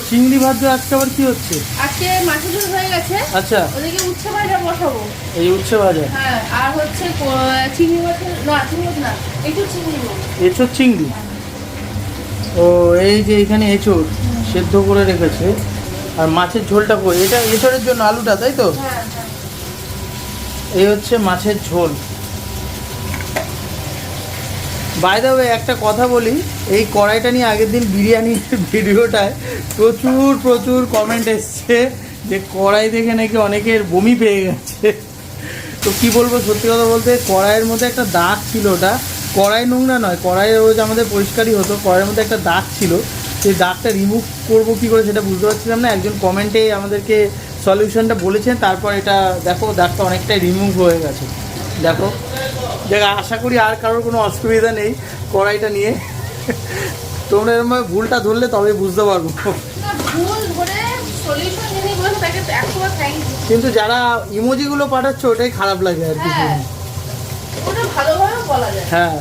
চিংড়ি ভাজা আজকে আবার কি হচ্ছে? আজকে মাছের ঝোল হয়ে গেছে। আচ্ছা, ওদিকে উচ্ছে ভাজা বসাবো। এই উচ্ছে ভাজা। হ্যাঁ, আর হচ্ছে চিংড়ি মাছ না, চিংড়ি মাছ না, এঁচোড় চিংড়ি মাছ। এঁচোড় চিংড়ি। ও এই যে এখানে এঁচোড় সেদ্ধ করে রেখেছে, আর মাছের ঝোলটা কই? এটা এঁচোড়ের জন্য আলুটা, তাই তো? হ্যাঁ হ্যাঁ। এই হচ্ছে মাছের ঝোল। বাই দ্য ওয়ে একটা কথা বলি, এই কড়াইটা নিয়ে আগের দিন বিরিয়ানির ভিডিওটায় প্রচুর প্রচুর কমেন্ট এসছে যে কড়াই দেখে নাকি অনেকের বমি পেয়ে গেছে। তো কি বলবো, সত্যি কথা বলতে কড়াইয়ের মধ্যে একটা দাগ ছিল, ওটা কড়াই নোংরা নয়, কড়াইয়ের রোজ আমাদের পরিষ্কারই হতো, কড়াইয়ের মধ্যে একটা দাগ ছিল, সেই দাগটা রিমুভ করবো কী করে সেটা বুঝতে পারছিলাম না। একজন কমেন্টে আমাদেরকে সলিউশনটা বলেছেন, তারপর এটা দেখো দাগটা অনেকটাই রিমুভ হয়ে গেছে। দেখো দেখ, আশা করি আর কারোর কোনো অসুবিধা নেই কড়াইটা নিয়ে। তোমরা এরকম ভুলটা ধরলে তবে বুঝতে পারবো। কিন্তু যারা ইমোজিগুলো পাঠাচ্ছে ওটাই খারাপ লাগে আর কি। হ্যাঁ, ওটা ভালোভাবে বলা যায়। হ্যাঁ।